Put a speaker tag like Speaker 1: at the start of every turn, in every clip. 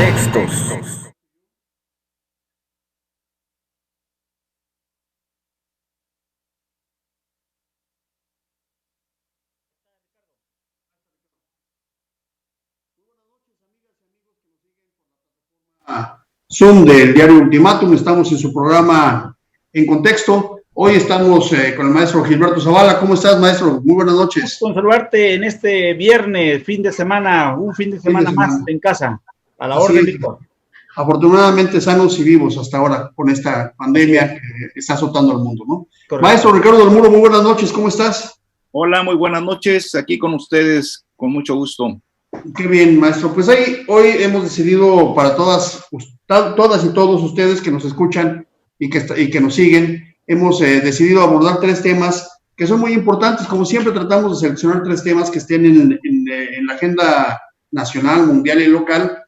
Speaker 1: Contextos.
Speaker 2: Zoom del diario Ultimátum, estamos en su programa En Contexto. Hoy estamos con el maestro Gilberto Zavala. ¿Cómo estás, maestro? Muy buenas noches.
Speaker 3: Conservarte en este viernes, fin de semana, un fin de semana más en casa, a la orden, Víctor.
Speaker 2: Afortunadamente sanos y vivos hasta ahora con esta pandemia que está azotando al mundo, ¿no?
Speaker 3: Correcto.
Speaker 2: Maestro Ricardo del Muro, muy buenas noches, ¿cómo estás?
Speaker 4: Hola, muy buenas noches, aquí con ustedes, con mucho gusto.
Speaker 2: Qué bien, maestro. Pues hoy hemos decidido para todas y todos ustedes que nos escuchan y que nos siguen, hemos decidido abordar 3 temas que son muy importantes. Como siempre, tratamos de seleccionar 3 temas que estén en la agenda nacional, mundial y local,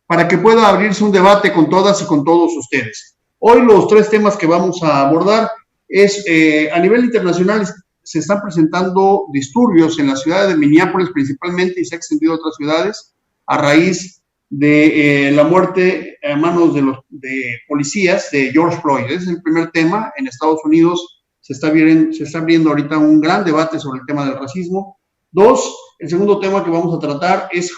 Speaker 2: para que pueda abrirse un debate con todas y con todos ustedes. Hoy los 3 temas que vamos a abordar es, a nivel internacional, se están presentando disturbios en la ciudad de Minneapolis principalmente y se ha extendido a otras ciudades a raíz de la muerte a manos de policías de George Floyd. Ese es el primer tema. En Estados Unidos se está abriendo ahorita un gran debate sobre el tema del racismo. 2, el segundo tema que vamos a tratar es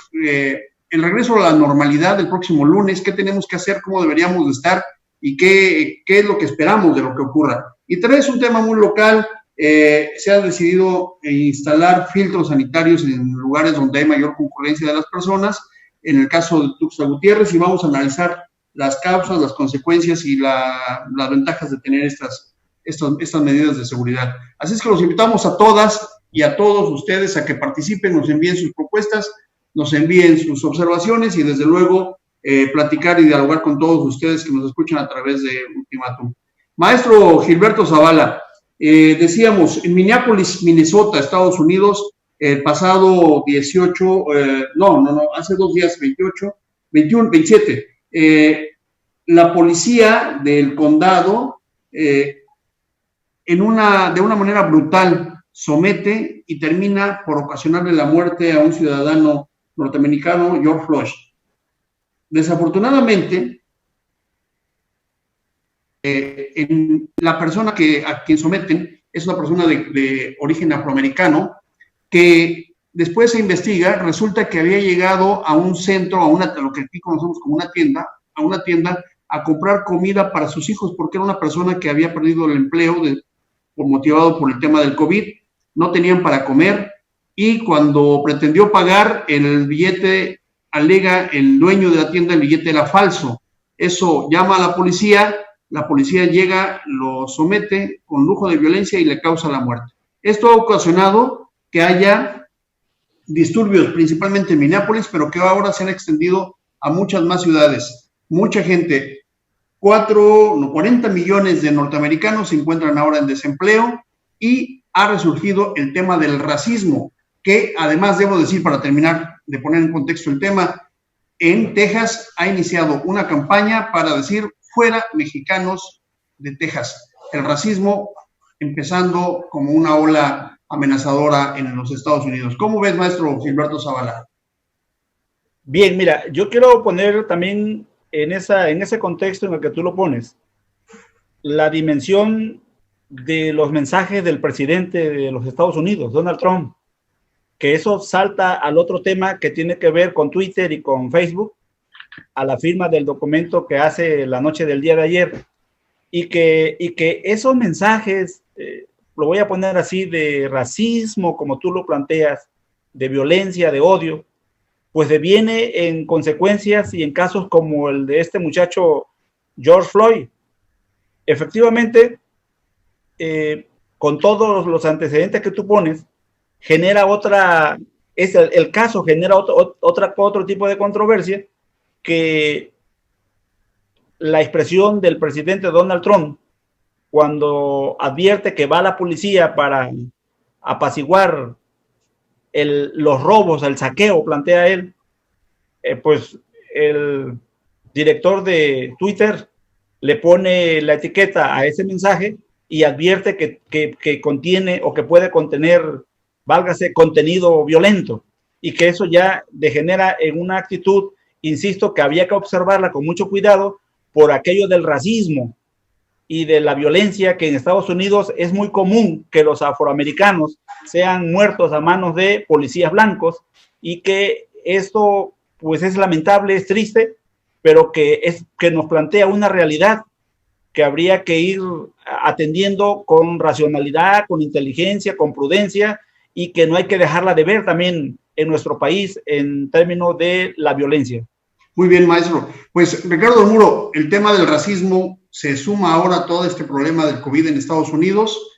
Speaker 2: el regreso a la normalidad del próximo lunes. ¿Qué tenemos que hacer? ¿Cómo deberíamos de estar? ¿Y qué es lo que esperamos de lo que ocurra? Y 3, un tema muy local. Se ha decidido instalar filtros sanitarios en lugares donde hay mayor concurrencia de las personas, en el caso de Tuxtla Gutiérrez, y vamos a analizar las causas, las consecuencias y las ventajas de tener estas medidas de seguridad. Así es que los invitamos a todas y a todos ustedes a que participen, nos envíen sus propuestas, nos envíen sus observaciones y desde luego platicar y dialogar con todos ustedes que nos escuchan a través de Ultimátum. Maestro Gilberto Zavala, decíamos, en Minneapolis, Minnesota, Estados Unidos, el pasado 18, hace 2 días, 27, la policía del condado, de una manera brutal, somete y termina por ocasionarle la muerte a un ciudadano norteamericano, George Floyd. Desafortunadamente, la persona a quien someten es una persona de origen afroamericano que después se investiga, resulta que había llegado a un centro, lo que aquí conocemos como una tienda, a comprar comida para sus hijos porque era una persona que había perdido el empleo motivado por el tema del COVID, no tenían para comer y cuando pretendió pagar el billete, alega el dueño de la tienda, el billete era falso. Eso llama a la policía llega, lo somete con lujo de violencia y le causa la muerte. Esto ha ocasionado que haya disturbios, principalmente en Minneapolis, pero que ahora se han extendido a muchas más ciudades. Mucha gente, 40 millones de norteamericanos se encuentran ahora en desempleo y ha resurgido el tema del racismo, que además debo decir, para terminar de poner en contexto el tema, en Texas ha iniciado una campaña para decir fuera mexicanos de Texas. El racismo empezando como una ola amenazadora en los Estados Unidos. ¿Cómo ves, maestro Gilberto Zavala?
Speaker 3: Bien, mira, yo quiero poner también en ese contexto en el que tú lo pones, la dimensión de los mensajes del presidente de los Estados Unidos, Donald Trump, que eso salta al otro tema que tiene que ver con Twitter y con Facebook, a la firma del documento que hace la noche del día de ayer, y que esos mensajes, lo voy a poner así, de racismo, como tú lo planteas, de violencia, de odio, pues deviene en consecuencias y en casos como el de este muchacho George Floyd. Efectivamente, con todos los antecedentes que tú pones, genera el caso genera otro tipo de controversia, que la expresión del presidente Donald Trump cuando advierte que va la policía para apaciguar los robos, el saqueo, plantea él, pues el director de Twitter le pone la etiqueta a ese mensaje y advierte que contiene o que puede contener, válgase, contenido violento, y que eso ya degenera en una actitud insisto que había que observarla con mucho cuidado por aquello del racismo y de la violencia que en Estados Unidos es muy común que los afroamericanos sean muertos a manos de policías blancos, y que esto pues es lamentable, es triste, pero que nos plantea una realidad que habría que ir atendiendo con racionalidad, con inteligencia, con prudencia, y que no hay que dejarla de ver también en nuestro país en términos de la violencia.
Speaker 2: Muy bien, maestro. Pues, Ricardo Muro, el tema del racismo se suma ahora a todo este problema del COVID en Estados Unidos.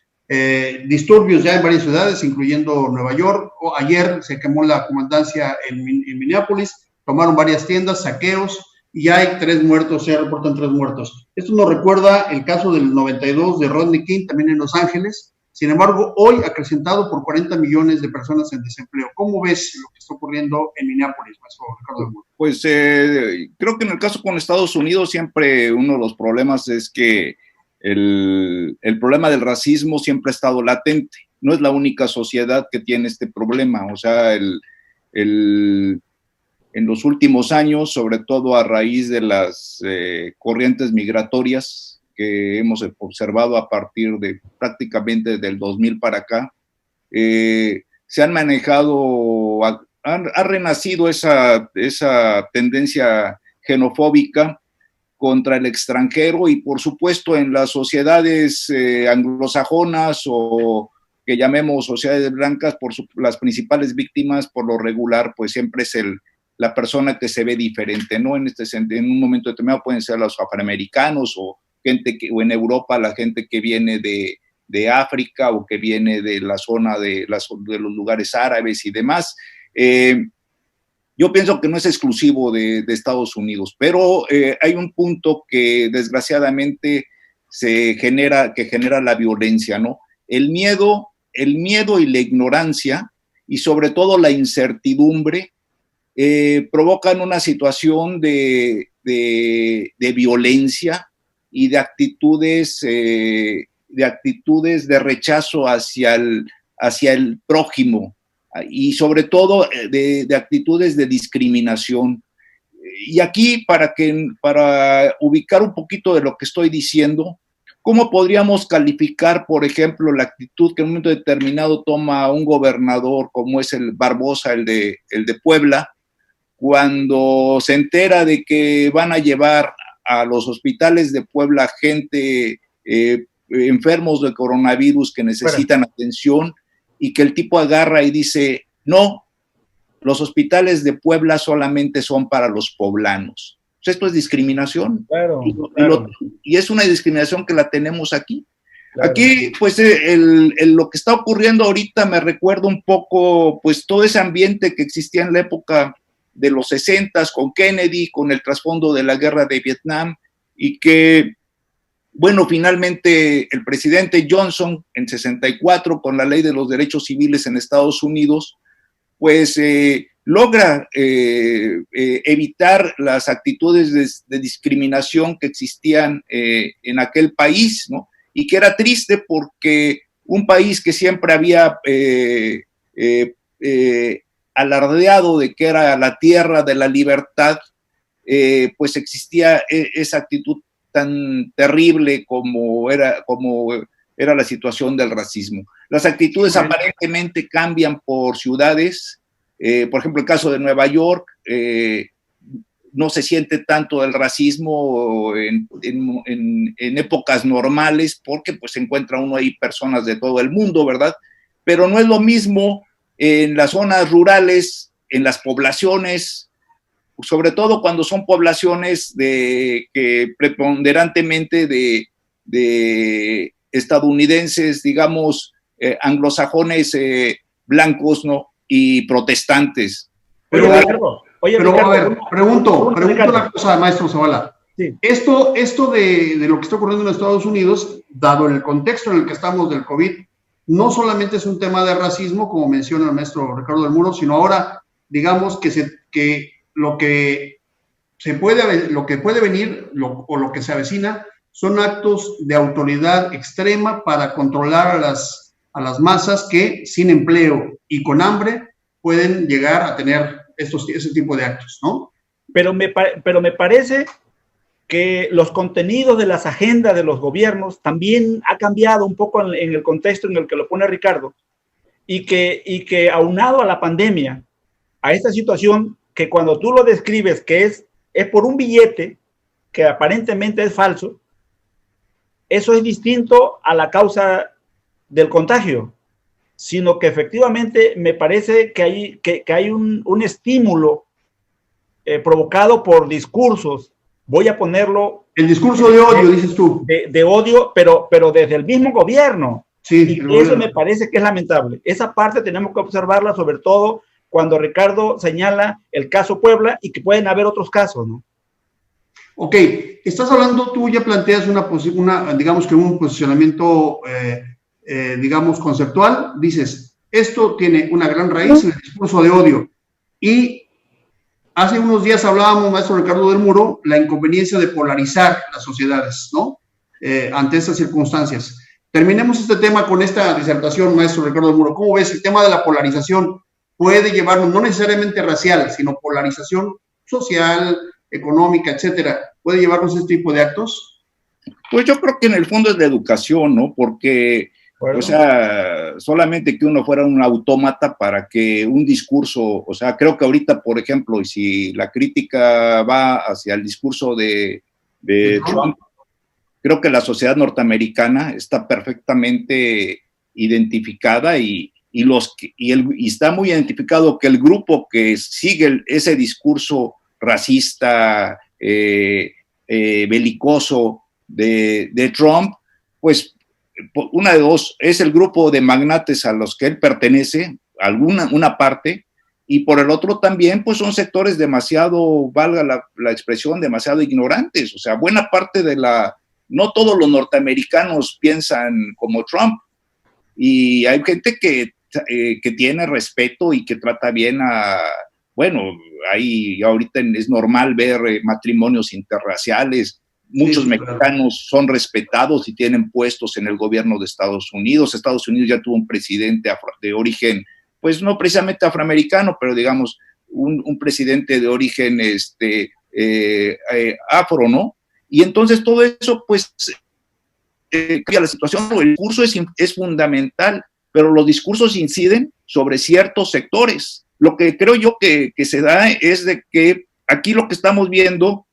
Speaker 2: Disturbios ya en varias ciudades, incluyendo Nueva York. Ayer se quemó la comandancia en Minneapolis, tomaron varias tiendas, saqueos, y ya hay 3 muertos, se reportan 3 muertos. Esto nos recuerda el caso del 92 de Rodney King, también en Los Ángeles. Sin embargo, hoy acrecentado por 40 millones de personas en desempleo. ¿Cómo ves lo que está ocurriendo en Minneapolis, maestro Ricardo Muro?
Speaker 4: Pues creo que en el caso con Estados Unidos siempre uno de los problemas es que el problema del racismo siempre ha estado latente. No es la única sociedad que tiene este problema. O sea, en los últimos años, sobre todo a raíz de las corrientes migratorias que hemos observado a partir de prácticamente del 2000 para acá, se han manejado, ha renacido esa tendencia xenofóbica contra el extranjero, y por supuesto en las sociedades anglosajonas, o que llamemos sociedades blancas, las principales víctimas por lo regular pues siempre es la persona que se ve diferente, ¿no? En un momento determinado pueden ser los afroamericanos, o en Europa la gente que viene de África, o que viene de la zona de los lugares árabes y demás. Yo pienso que no es exclusivo de Estados Unidos, pero hay un punto que desgraciadamente genera la violencia, ¿no? El miedo y la ignorancia, y sobre todo la incertidumbre, provocan una situación de violencia y de actitudes de rechazo hacia el prójimo, y sobre todo de actitudes de discriminación. Y aquí, para ubicar un poquito de lo que estoy diciendo, ¿cómo podríamos calificar, por ejemplo, la actitud que en un momento determinado toma un gobernador como es el Barbosa, el de Puebla, cuando se entera de que van a llevar a los hospitales de Puebla gente enfermos de coronavirus que necesitan atención, y que el tipo agarra y dice, no, los hospitales de Puebla solamente son para los poblanos? Pues esto es discriminación.
Speaker 3: Claro.
Speaker 4: Y es una discriminación que la tenemos aquí.
Speaker 3: Claro.
Speaker 4: Aquí, pues, lo que está ocurriendo ahorita me recuerda un poco, pues, todo ese ambiente que existía en la época de los 60s con Kennedy, con el trasfondo de la guerra de Vietnam, y que, bueno, finalmente el presidente Johnson en 64, con la ley de los derechos civiles en Estados Unidos, pues logra evitar las actitudes de discriminación que existían en aquel país, ¿no? Y que era triste porque un país que siempre había alardeado de que era la tierra de la libertad, pues existía esa actitud tan terrible como era la situación del racismo. Las actitudes aparentemente cambian por ciudades. Por ejemplo, el caso de Nueva York, no se siente tanto el racismo en épocas normales, porque pues se encuentra uno ahí personas de todo el mundo, ¿verdad? Pero no es lo mismo en las zonas rurales, en las poblaciones, sobre todo cuando son poblaciones que preponderantemente de estadounidenses, digamos, anglosajones blancos, ¿no? Y protestantes.
Speaker 2: Pero a ver, pregunto una cosa, maestro Zavala. Sí. Esto de lo que está ocurriendo en Estados Unidos, dado el contexto en el que estamos del COVID, no solamente es un tema de racismo, como menciona el maestro Ricardo del Muro, sino ahora, digamos, que lo que puede venir o lo que se avecina son actos de autoridad extrema para controlar a las masas que sin empleo y con hambre pueden llegar a tener ese tipo de actos, ¿no?
Speaker 3: pero me parece que los contenidos de las agendas de los gobiernos también ha cambiado un poco en el contexto en el que lo pone Ricardo, y que aunado a la pandemia, a esta situación que cuando tú lo describes que es por un billete que aparentemente es falso, eso es distinto a la causa del contagio, sino que efectivamente me parece que hay un estímulo provocado por discursos. Voy a ponerlo...
Speaker 2: El discurso de odio, dices tú.
Speaker 3: De odio, pero desde el mismo gobierno.
Speaker 2: Sí,
Speaker 3: y eso me parece que es lamentable. Esa parte tenemos que observarla, sobre todo cuando Ricardo señala el caso Puebla y que pueden haber otros casos, ¿no?
Speaker 2: Ok, estás hablando, tú ya planteas digamos que un posicionamiento, digamos, conceptual. Dices, esto tiene una gran raíz en el discurso de odio. Y hace unos días hablábamos, maestro Ricardo del Muro, la inconveniencia de polarizar las sociedades, ¿no? Ante estas circunstancias. Terminemos este tema con esta disertación, maestro Ricardo del Muro. ¿Cómo ves el tema de la polarización? Puede llevarnos, no necesariamente racial, sino polarización social, económica, etcétera. ¿Puede llevarnos este tipo de actos?
Speaker 4: Pues yo creo que en el fondo es la educación, ¿no? Porque, bueno, o sea, solamente que uno fuera un autómata para que un discurso, o sea, creo que ahorita, por ejemplo, y si la crítica va hacia el discurso de Trump, creo que la sociedad norteamericana está perfectamente identificada y está muy identificado que el grupo que sigue ese discurso racista, belicoso de Trump, pues una de dos, es el grupo de magnates a los que él pertenece, una parte, y por el otro también, pues son sectores demasiado, valga la expresión, demasiado ignorantes. O sea, buena parte no todos los norteamericanos piensan como Trump, y hay gente que tiene respeto y que trata bien bueno, ahí ahorita es normal ver matrimonios interraciales. Muchos mexicanos son respetados y tienen puestos en el gobierno de Estados Unidos. Estados Unidos ya tuvo un presidente de origen, pues no precisamente afroamericano, pero digamos un presidente de origen afro, ¿no? Y entonces todo eso, pues, cambia la situación. El discurso es fundamental, pero los discursos inciden sobre ciertos sectores. Lo que creo yo que se da es de que aquí lo que estamos viendo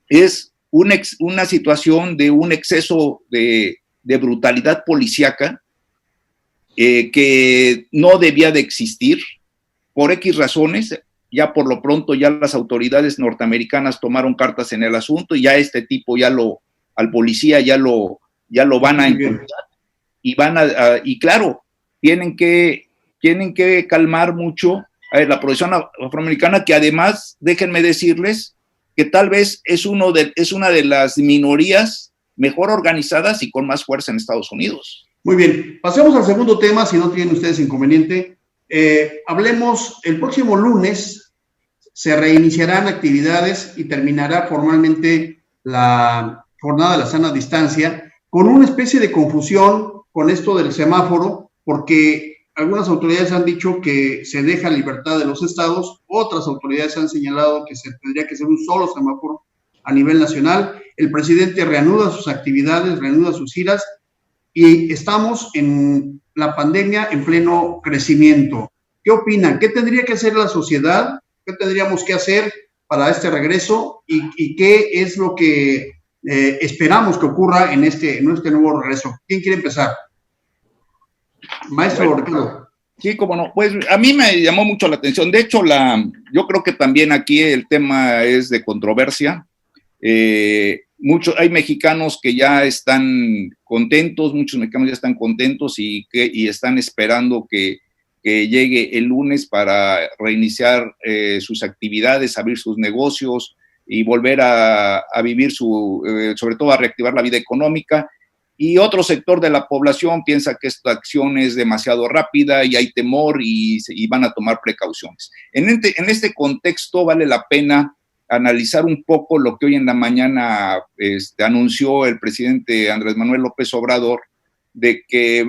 Speaker 4: es una situación de un exceso de brutalidad policíaca que no debía de existir por X razones. Ya por lo pronto ya las autoridades norteamericanas tomaron cartas en el asunto y ya este tipo al policía ya lo van a encontrar y claro, tienen que calmar mucho la población afroamericana, que además, déjenme decirles, que tal vez es una de las minorías mejor organizadas y con más fuerza en Estados Unidos.
Speaker 2: Muy bien, pasemos al segundo tema, si no tienen ustedes inconveniente. Hablemos, el próximo lunes se reiniciarán actividades y terminará formalmente la jornada de la sana distancia, con una especie de confusión con esto del semáforo, porque algunas autoridades han dicho que se deja libertad de los estados, otras autoridades han señalado que tendría que ser un solo semáforo a nivel nacional. El presidente reanuda sus actividades, reanuda sus giras, y estamos en la pandemia en pleno crecimiento. ¿Qué opinan? ¿Qué tendría que hacer la sociedad? ¿Qué tendríamos que hacer para este regreso? ¿Y qué es lo que esperamos que ocurra en este nuevo regreso? ¿Quién quiere empezar? Maestro Ricardo.
Speaker 4: Sí, cómo no. Pues a mí me llamó mucho la atención. De hecho, yo creo que también aquí el tema es de controversia. Hay mexicanos que ya están contentos, muchos mexicanos ya están contentos y están esperando que llegue el lunes para reiniciar sus actividades, abrir sus negocios y volver a vivir sobre todo a reactivar la vida económica. Y otro sector de la población piensa que esta acción es demasiado rápida y hay temor y van a tomar precauciones. En este contexto vale la pena analizar un poco lo que hoy en la mañana anunció el presidente Andrés Manuel López Obrador, de que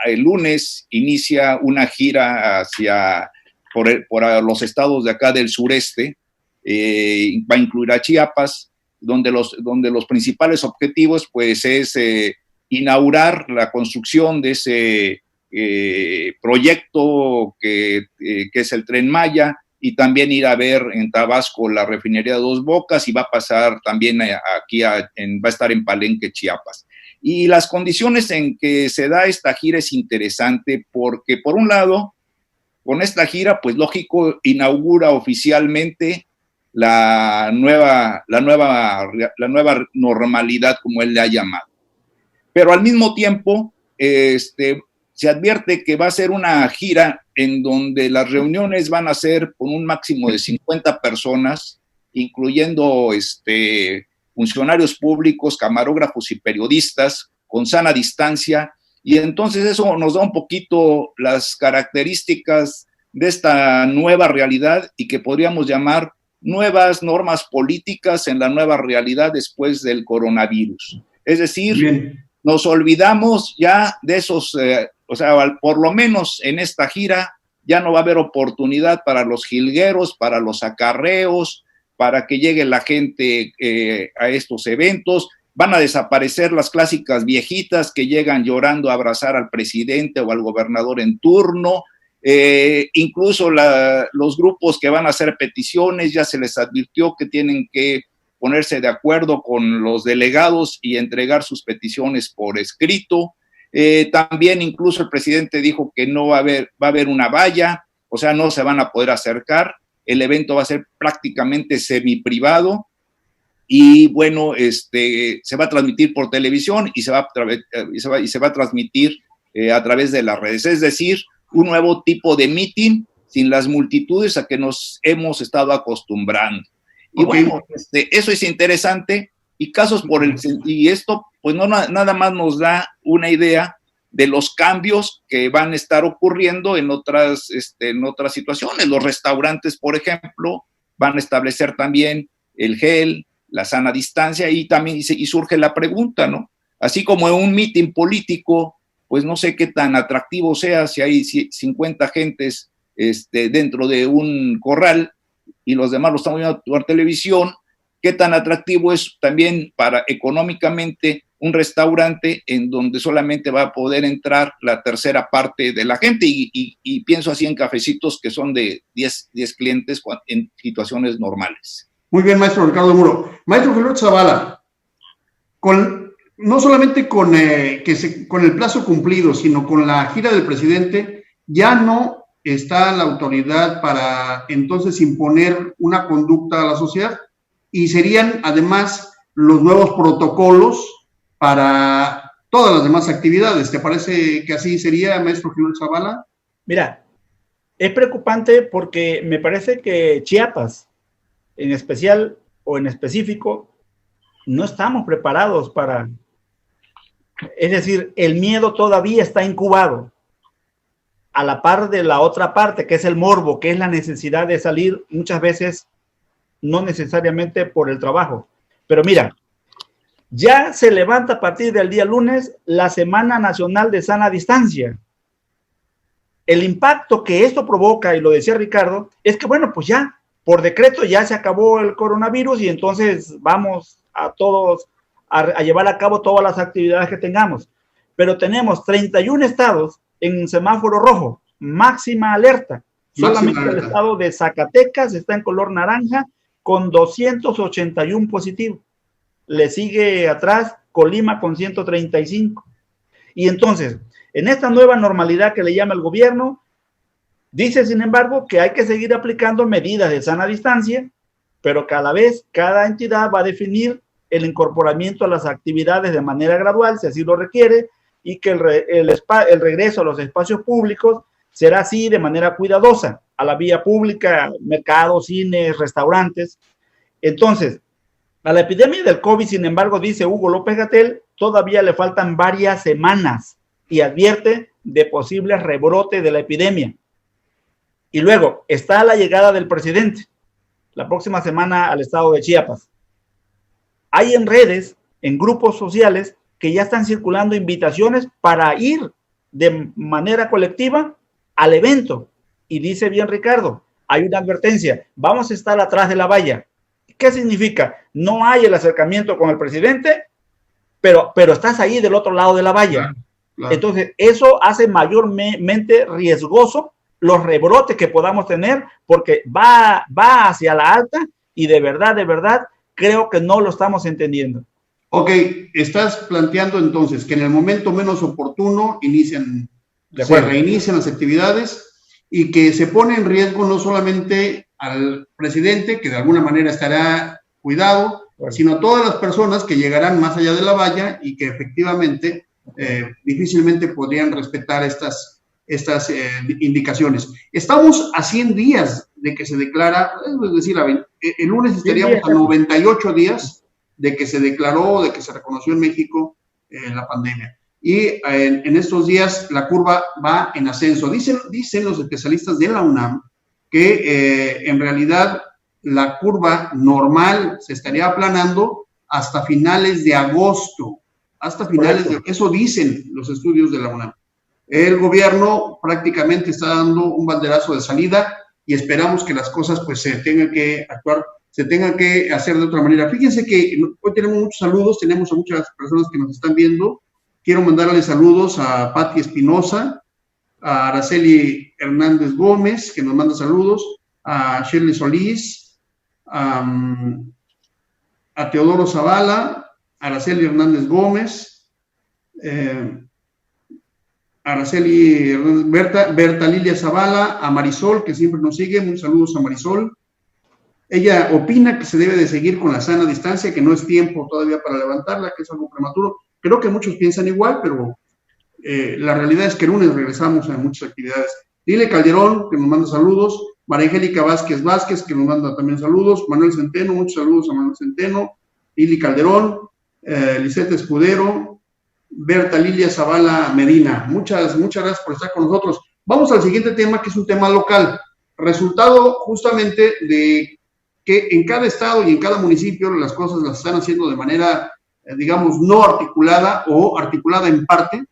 Speaker 4: el lunes inicia una gira por los estados de acá del sureste, va a incluir a Chiapas, donde los principales objetivos pues es inaugurar la construcción de ese proyecto que es el Tren Maya, y también ir a ver en Tabasco la refinería de Dos Bocas, y va a pasar también aquí, va a estar en Palenque, Chiapas. Y las condiciones en que se da esta gira es interesante porque, por un lado, con esta gira, pues lógico, inaugura oficialmente la nueva normalidad, como él le ha llamado. Pero al mismo tiempo, se advierte que va a ser una gira en donde las reuniones van a ser con un máximo de 50 personas, incluyendo funcionarios públicos, camarógrafos y periodistas, con sana distancia, y entonces eso nos da un poquito las características de esta nueva realidad, y que podríamos llamar nuevas normas políticas en la nueva realidad después del coronavirus. Es decir, bien, nos olvidamos ya de esos, o sea, por lo menos en esta gira ya no va a haber oportunidad para los jilgueros, para los acarreos, para que llegue la gente a estos eventos. Van a desaparecer las clásicas viejitas que llegan llorando a abrazar al presidente o al gobernador en turno. Incluso los grupos que van a hacer peticiones, ya se les advirtió que tienen que ponerse de acuerdo con los delegados y entregar sus peticiones por escrito. También incluso el presidente dijo que no va a haber una valla, o sea, no se van a poder acercar. El evento va a ser prácticamente semiprivado, y bueno, se va a transmitir por televisión y se va a transmitir a través de las redes. Es decir, un nuevo tipo de meeting sin las multitudes a que nos hemos estado acostumbrando. Y bueno, eso es interesante, y y esto pues no nada más nos da una idea de los cambios que van a estar ocurriendo en otras situaciones. Los restaurantes, por ejemplo, van a establecer también el gel, la sana distancia, y también y surge la pregunta, ¿no? Así como en un mitin político, pues no sé qué tan atractivo sea si hay 50 gentes dentro de un corral y los demás lo están viendo por televisión. Qué tan atractivo es también económicamente un restaurante en donde solamente va a poder entrar la tercera parte de la gente, y pienso así en cafecitos que son de 10 clientes en situaciones normales.
Speaker 2: Muy bien, maestro Ricardo Muro. Maestro Gilberto Zavala, no solamente con el plazo cumplido, sino con la gira del presidente, ya no está la autoridad para entonces imponer una conducta a la sociedad, y serían además los nuevos protocolos para todas las demás actividades. ¿Te parece que así sería, maestro Gilberto Zavala?
Speaker 3: Mira, es preocupante porque me parece que Chiapas, en especial o en específico, no estamos preparados para, es decir, el miedo todavía está incubado, a la par de la otra parte, que es el morbo, que es la necesidad de salir, muchas veces no necesariamente por el trabajo. Pero mira, ya se levanta a partir del día lunes la Semana Nacional de Sana Distancia. El impacto que esto provoca, y lo decía Ricardo, es que bueno, pues ya, por decreto ya se acabó el coronavirus, y entonces vamos a todos a llevar a cabo todas las actividades que tengamos. Pero tenemos 31 estados en semáforo rojo, máxima alerta. Solamente el estado de Zacatecas está en color naranja con 281 positivos. Le sigue atrás Colima con 135. Y entonces, en esta nueva normalidad que le llama el gobierno, dice, sin embargo, que hay que seguir aplicando medidas de sana distancia, pero cada vez, cada entidad va a definir el incorporamiento a las actividades de manera gradual, si así lo requiere, y que el regreso a los espacios públicos será así de manera cuidadosa, a la vía pública, mercados, cines, restaurantes. Entonces, a la epidemia del COVID, sin embargo, dice Hugo López-Gatell, todavía le faltan varias semanas, y advierte de posibles rebrotes de la epidemia. Y luego está la llegada del presidente la próxima semana al estado de Chiapas. Hay en redes, en grupos sociales, que ya están circulando invitaciones para ir de manera colectiva al evento. Y dice bien Ricardo, hay una advertencia, vamos a estar atrás de la valla. ¿Qué significa? No hay el acercamiento con el presidente, pero estás ahí del otro lado de la valla.
Speaker 2: Claro, claro.
Speaker 3: Entonces, eso hace mayormente riesgoso los rebrotes que podamos tener, porque va hacia la alta y de verdad, creo que no lo estamos entendiendo.
Speaker 2: Ok, estás planteando entonces que en el momento menos oportuno se reinician las actividades y que se pone en riesgo no solamente al presidente, que de alguna manera estará cuidado, sino a todas las personas que llegarán más allá de la valla y que efectivamente difícilmente podrían respetar estas indicaciones. Estamos a 100 días de que se declara, es decir, el lunes estaríamos a 98 días de que se declaró, de que se reconoció en México la pandemia. Y en estos días la curva va en ascenso. Dicen los especialistas de la UNAM que en realidad la curva normal se estaría aplanando hasta finales de agosto. Eso dicen los estudios de la UNAM. El gobierno prácticamente está dando un banderazo de salida y esperamos que las cosas pues se tengan que hacer de otra manera. Fíjense que hoy tenemos muchos saludos, tenemos a muchas personas que nos están viendo. Quiero mandarle saludos a Pati Espinosa, a Araceli Hernández Gómez, que nos manda saludos, a Shirley Solís, a Teodoro Zavala, a Araceli Hernández Gómez, Araceli Hernández, Berta Lilia Zavala, a Marisol, que siempre nos sigue, muchos saludos a Marisol. Ella opina que se debe de seguir con la sana distancia, que no es tiempo todavía para levantarla, que es algo prematuro. Creo que muchos piensan igual, pero la realidad es que el lunes regresamos a muchas actividades. Lile Calderón, que nos manda saludos. María Angélica Vázquez, que nos manda también saludos. Manuel Centeno, muchos saludos a Manuel Centeno. Lili Calderón, Lisette Escudero, Berta Lilia Zavala Medina. Muchas gracias por estar con nosotros. Vamos al siguiente tema, que es un tema local. Resultado justamente de que en cada estado y en cada municipio las cosas las están haciendo de manera, digamos, no articulada o articulada en parte.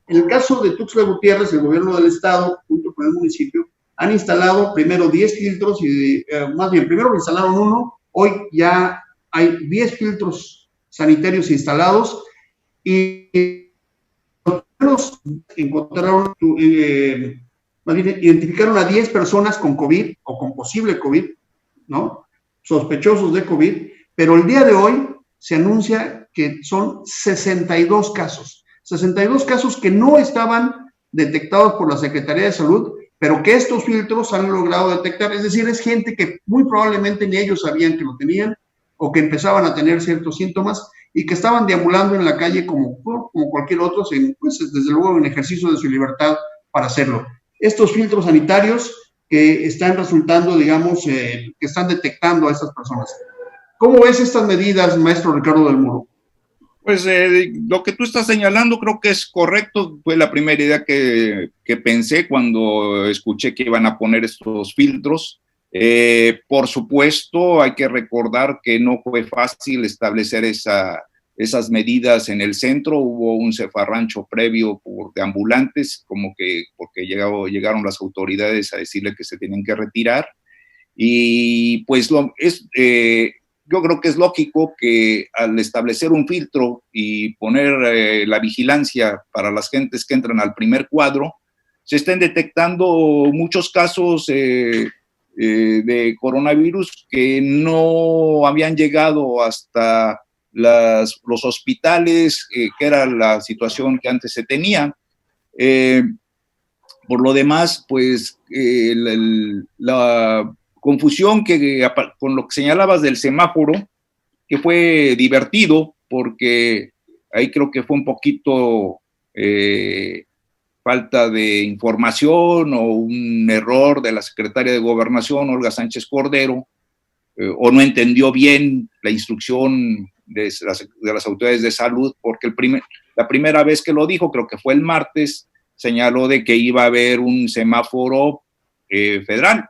Speaker 2: En el caso de Tuxtla Gutiérrez, el gobierno del estado, junto con el municipio, han instalado primero 10 filtros, primero instalaron uno, hoy ya hay 10 filtros sanitarios instalados y los encontraron, identificaron a 10 personas con COVID o con posible COVID, ¿no? Sospechosos de COVID, pero el día de hoy se anuncia que son 62 casos que no estaban detectados por la Secretaría de Salud, pero que estos filtros han logrado detectar. Es decir, es gente que muy probablemente ni ellos sabían que lo tenían o que empezaban a tener ciertos síntomas y que estaban deambulando en la calle como cualquier otro, pues desde luego en ejercicio de su libertad para hacerlo. Estos filtros sanitarios que están resultando, digamos, que están detectando a estas personas. ¿Cómo ves estas medidas, maestro Ricardo del Muro?
Speaker 4: Pues lo que tú estás señalando creo que es correcto. Fue la primera idea que pensé cuando escuché que iban a poner estos filtros. Por supuesto, hay que recordar que no fue fácil establecer esas medidas en el centro. Hubo un cefarrancho previo de ambulantes, porque llegaron las autoridades a decirle que se tienen que retirar. Y pues yo creo que es lógico que al establecer un filtro y poner la vigilancia para las gentes que entran al primer cuadro, se estén detectando muchos casos de coronavirus que no habían llegado hasta los hospitales, que era la situación que antes se tenía. Por lo demás, pues la confusión con lo que señalabas del semáforo, que fue divertido, porque ahí creo que fue un poquito falta de información o un error de la secretaria de Gobernación, Olga Sánchez Cordero, o no entendió bien la instrucción de las autoridades de salud, porque la primera vez que lo dijo, creo que fue el martes, señaló de que iba a haber un semáforo federal,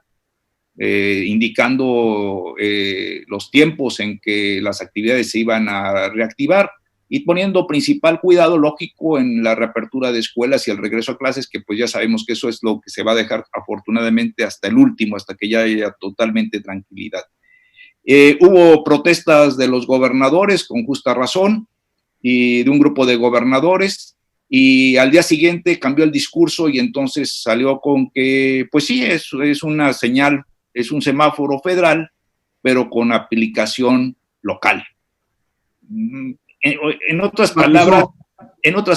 Speaker 4: indicando los tiempos en que las actividades se iban a reactivar. y poniendo principal cuidado, lógico, en la reapertura de escuelas y el regreso a clases, que pues ya sabemos que eso es lo que se va a dejar afortunadamente hasta el último, hasta que ya haya totalmente tranquilidad. Hubo protestas de los gobernadores, con justa razón, y de un grupo de gobernadores, y al día siguiente cambió el discurso y entonces salió con que, pues sí, es una señal, es un semáforo federal, pero con aplicación local. En otras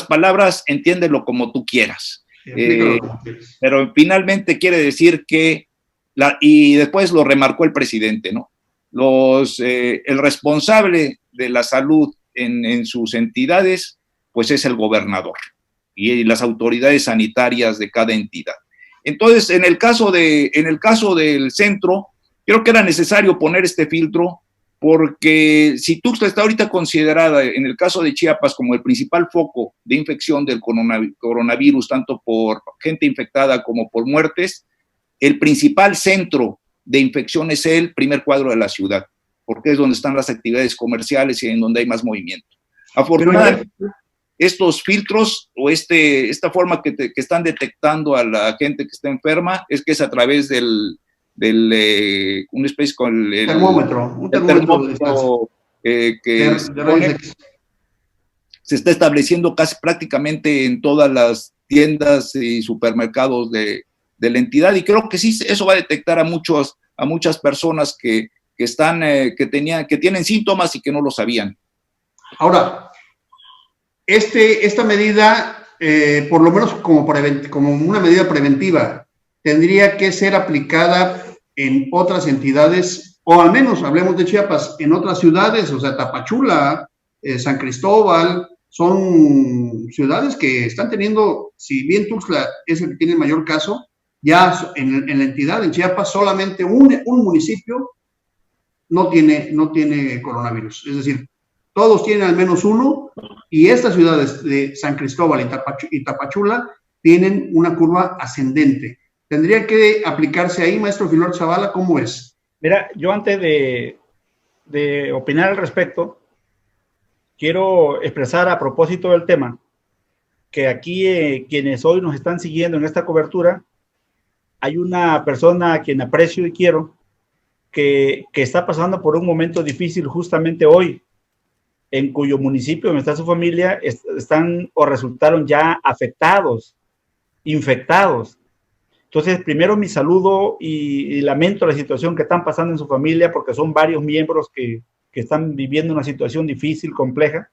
Speaker 4: palabras, entiéndelo como tú quieras. Pero finalmente quiere decir que, y después lo remarcó el presidente, ¿no? El responsable de la salud en sus entidades, pues es el gobernador y las autoridades sanitarias de cada entidad. Entonces, en el caso del centro, creo que era necesario poner este filtro, porque si Tuxtla está ahorita considerada, en el caso de Chiapas, como el principal foco de infección del coronavirus, tanto por gente infectada como por muertes, el principal centro de infección es el primer cuadro de la ciudad, porque es donde están las actividades comerciales y en donde hay más movimiento. Afortunadamente, estos filtros o esta forma que están detectando a la gente que está enferma es que es a través una especie con el termómetro que se está estableciendo casi prácticamente en todas las tiendas y supermercados de la entidad, y creo que sí, eso va a detectar a muchas personas que tienen síntomas y que no lo sabían.
Speaker 2: Ahora, esta medida, por lo menos como una medida preventiva, tendría que ser aplicada en otras entidades, o al menos, hablemos de Chiapas, en otras ciudades, o sea, Tapachula, San Cristóbal, son ciudades que están teniendo, si bien Tuxtla es el que tiene el mayor caso, ya en la entidad, en Chiapas, solamente un municipio no tiene coronavirus. Es decir, todos tienen al menos uno, y estas ciudades de San Cristóbal y Tapachula tienen una curva ascendente. ¿Tendría que aplicarse ahí, maestro Filor Zavala? ¿Cómo es?
Speaker 3: Mira, yo antes de opinar al respecto, quiero expresar a propósito del tema que aquí quienes hoy nos están siguiendo en esta cobertura, hay una persona a quien aprecio y quiero que está pasando por un momento difícil justamente hoy, en cuyo municipio donde está su familia están o resultaron ya afectados, infectados. Entonces, primero mi saludo y lamento la situación que están pasando en su familia, porque son varios miembros que están viviendo una situación difícil, compleja,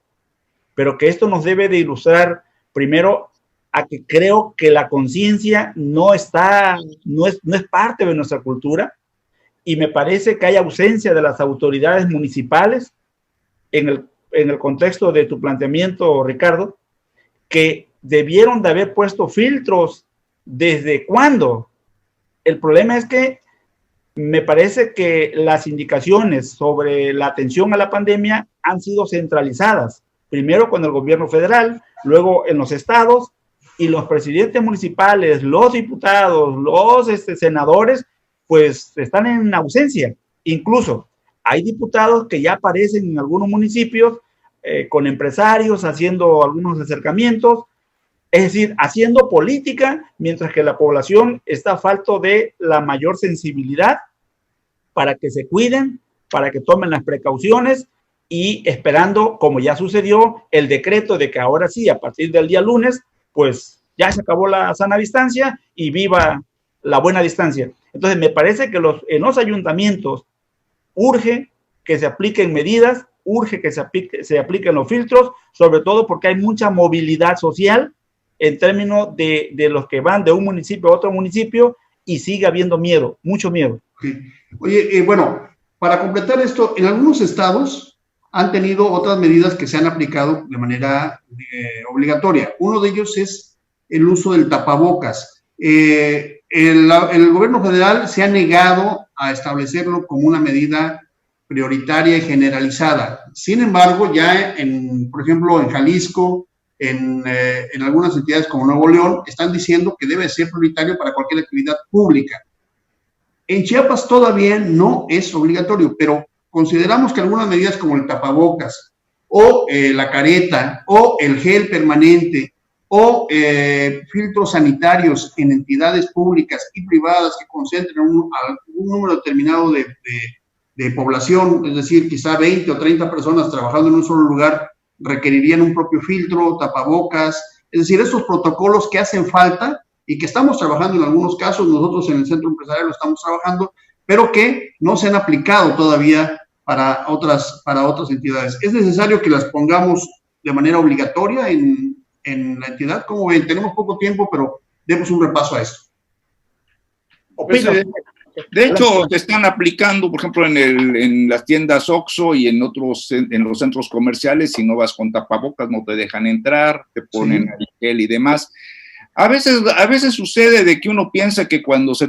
Speaker 3: pero que esto nos debe de ilustrar primero a que creo que la conciencia no es parte de nuestra cultura, y me parece que hay ausencia de las autoridades municipales en el contexto de tu planteamiento, Ricardo, que debieron de haber puesto filtros. ¿Desde cuándo? El problema es que me parece que las indicaciones sobre la atención a la pandemia han sido centralizadas, primero con el gobierno federal, luego en los estados, y los presidentes municipales, los diputados, los senadores, pues están en ausencia. Incluso hay diputados que ya aparecen en algunos municipios con empresarios haciendo algunos acercamientos, es decir, haciendo política, mientras que la población está falto de la mayor sensibilidad para que se cuiden, para que tomen las precauciones, y esperando, como ya sucedió, el decreto de que ahora sí, a partir del día lunes, pues ya se acabó la sana distancia y viva la buena distancia. Entonces, me parece que en los ayuntamientos urge que se apliquen medidas, urge que se apliquen los filtros, sobre todo porque hay mucha movilidad social en términos de los que van de un municipio a otro municipio, y sigue habiendo miedo, mucho miedo.
Speaker 2: Okay. Oye, bueno, para completar esto, en algunos estados han tenido otras medidas que se han aplicado de manera obligatoria. Uno de ellos es el uso del tapabocas. El gobierno federal se ha negado a establecerlo como una medida prioritaria y generalizada. Sin embargo, ya por ejemplo, en Jalisco, en algunas entidades como Nuevo León, están diciendo que debe ser prioritario para cualquier actividad pública. En Chiapas todavía no es obligatorio, pero consideramos que algunas medidas como el tapabocas o la careta, o el gel permanente, o filtros sanitarios en entidades públicas y privadas que concentren un número determinado de población, es decir, quizá 20 o 30 personas trabajando en un solo lugar, requerirían un propio filtro, tapabocas, es decir, estos protocolos que hacen falta y que estamos trabajando en algunos casos, nosotros en el Centro Empresarial lo estamos trabajando, pero que no se han aplicado todavía para otras entidades. Es necesario que las pongamos de manera obligatoria en la entidad. Como ven, tenemos poco tiempo, pero demos un repaso a esto.
Speaker 4: Pues, de hecho, se están aplicando, por ejemplo, en las tiendas OXXO y en los centros comerciales. Si no vas con tapabocas, no te dejan entrar, te ponen el gel y demás. A veces sucede de que uno piensa que cuando se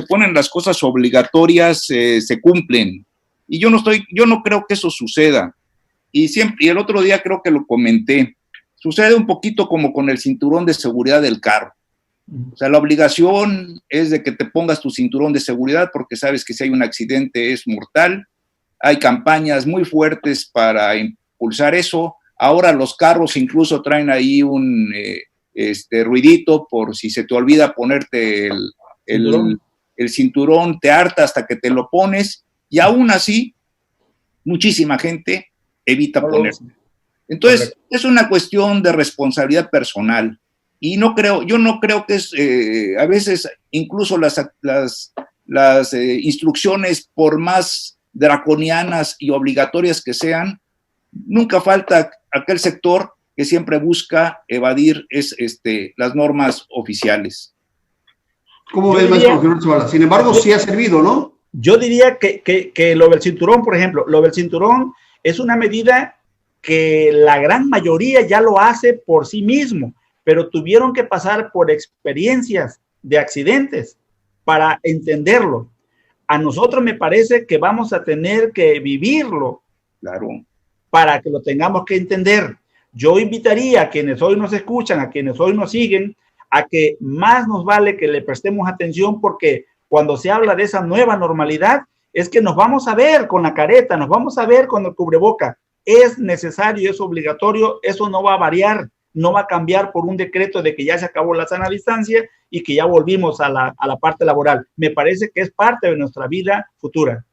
Speaker 4: ponen las cosas obligatorias se cumplen. Y yo no creo que eso suceda. Y el otro día creo que lo comenté. Sucede un poquito como con el cinturón de seguridad del carro. O sea, la obligación es de que te pongas tu cinturón de seguridad porque sabes que si hay un accidente es mortal. Hay campañas muy fuertes para impulsar eso. Ahora los carros incluso traen ahí un ruidito por si se te olvida ponerte el cinturón, te harta hasta que te lo pones, y aún así muchísima gente evita ponerse. Entonces, correcto, es una cuestión de responsabilidad personal. Y yo no creo que a veces incluso las instrucciones, por más draconianas y obligatorias que sean, nunca falta aquel sector que siempre busca evadir las normas oficiales.
Speaker 2: ¿Cómo ves, maestro Gerardo Zavala? Sin embargo, sí ha servido, ¿no?
Speaker 3: Yo diría que lo del cinturón, por ejemplo, lo del cinturón es una medida que la gran mayoría ya lo hace por sí mismo, pero tuvieron que pasar por experiencias de accidentes para entenderlo. A nosotros me parece que vamos a tener que vivirlo,
Speaker 4: claro,
Speaker 3: para que lo tengamos que entender. Yo invitaría a quienes hoy nos escuchan, a quienes hoy nos siguen, a que más nos vale que le prestemos atención, porque cuando se habla de esa nueva normalidad, es que nos vamos a ver con la careta, nos vamos a ver con el cubreboca. Es necesario, es obligatorio, eso no va a variar, no va a cambiar por un decreto de que ya se acabó la sana distancia y que ya volvimos a la parte laboral. Me parece que es parte de nuestra vida futura.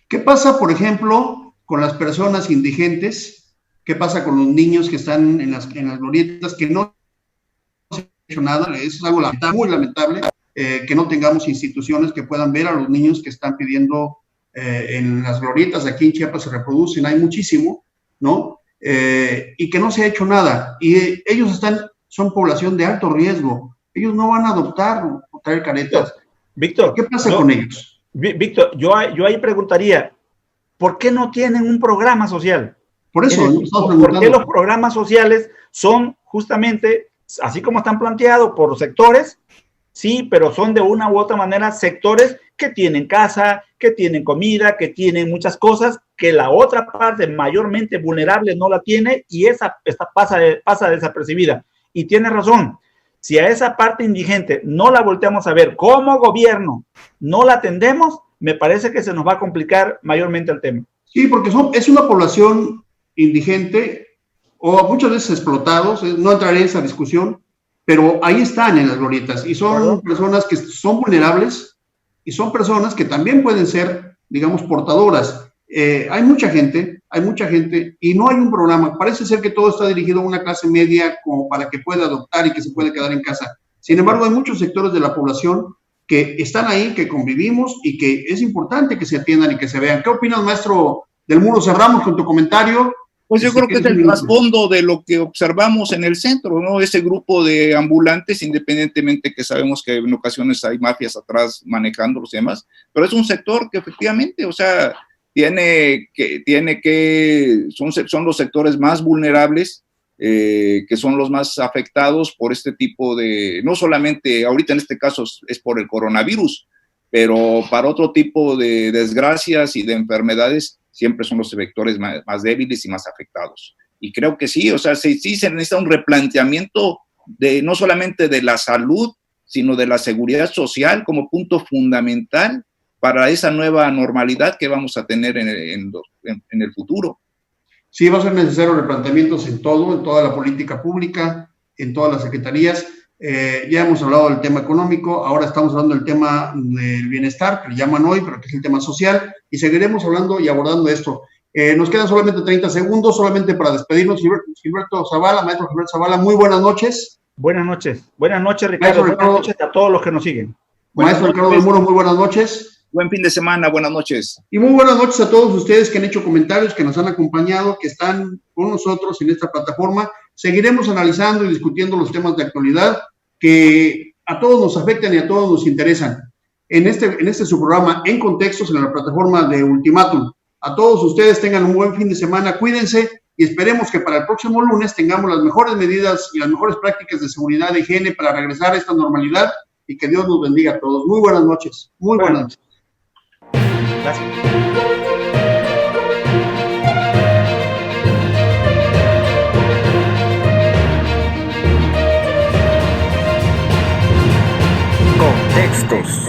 Speaker 2: ¿Qué pasa, por ejemplo, con las personas indigentes? ¿Qué pasa con los niños que están en las glorietas, que no se ha hecho nada? Eso es algo lamentable, muy lamentable, que no tengamos instituciones que puedan ver a los niños que están pidiendo en las glorietas. Aquí en Chiapas se reproducen, hay muchísimo, ¿no? Y que no se ha hecho nada. Y ellos son población de alto riesgo. Ellos no van a adoptar o traer caretas.
Speaker 3: Víctor,
Speaker 2: ¿qué pasa con ellos?
Speaker 3: Víctor, yo ahí preguntaría, ¿por qué no tienen un programa social?
Speaker 2: Por eso,
Speaker 3: ¿por qué los programas sociales son justamente, así como están planteados, por sectores? Sí, pero son de una u otra manera sectores que tienen casa, que tienen comida, que tienen muchas cosas, que la otra parte mayormente vulnerable no la tiene, y esa pasa desapercibida. Y tiene razón, si a esa parte indigente no la volteamos a ver como gobierno, no la atendemos, me parece que se nos va a complicar mayormente el tema.
Speaker 2: Sí, porque es una población indigente o muchas veces explotados, no entraré en esa discusión, pero ahí están en las glorietas y son personas que son vulnerables y son personas que también pueden ser, digamos, portadoras. Hay mucha gente y no hay un programa. Parece ser que todo está dirigido a una clase media como para que pueda adoptar y que se pueda quedar en casa. Sin embargo, hay muchos sectores de la población que están ahí, que convivimos y que es importante que se atiendan y que se vean. ¿Qué opinas, maestro del Muro? Cerramos con tu comentario.
Speaker 4: Pues yo creo que es el trasfondo de lo que observamos en el centro, ¿no? Ese grupo de ambulantes, independientemente que sabemos que en ocasiones hay mafias atrás manejando los demás, pero es un sector que efectivamente, o sea, son los sectores más vulnerables, que son los más afectados por este tipo de, no solamente ahorita en este caso es por el coronavirus, pero para otro tipo de desgracias y de enfermedades siempre son los vectores más débiles y más afectados. Y creo que sí, o sea, sí se necesita un replanteamiento no solamente de la salud, sino de la seguridad social como punto fundamental para esa nueva normalidad que vamos a tener en el futuro.
Speaker 2: Sí va a ser necesario replanteamientos en todo, en toda la política pública, en todas las secretarías. Ya hemos hablado del tema económico, ahora estamos hablando del tema del bienestar, que le llaman hoy, pero que es el tema social, y seguiremos hablando y abordando esto. Nos quedan solamente 30 segundos, solamente para despedirnos. Gilberto Zavala, maestro Gilberto Zavala, muy buenas noches.
Speaker 3: Buenas noches, Ricardo. Buenas noches a todos los que nos siguen.
Speaker 2: Maestro Ricardo del Muro, muy buenas noches.
Speaker 4: Buen fin de semana, buenas noches.
Speaker 2: Y muy buenas noches a todos ustedes que han hecho comentarios, que nos han acompañado, que están con nosotros en esta plataforma. Seguiremos analizando y discutiendo los temas de actualidad que a todos nos afectan y a todos nos interesan. En este su programa, En Contextos, en la plataforma de Ultimátum. A todos ustedes tengan un buen fin de semana, cuídense y esperemos que para el próximo lunes tengamos las mejores medidas y las mejores prácticas de seguridad e higiene para regresar a esta normalidad y que Dios nos bendiga a todos. Muy buenas noches. Muy buenas noches.
Speaker 3: Gracias.
Speaker 1: Contextos.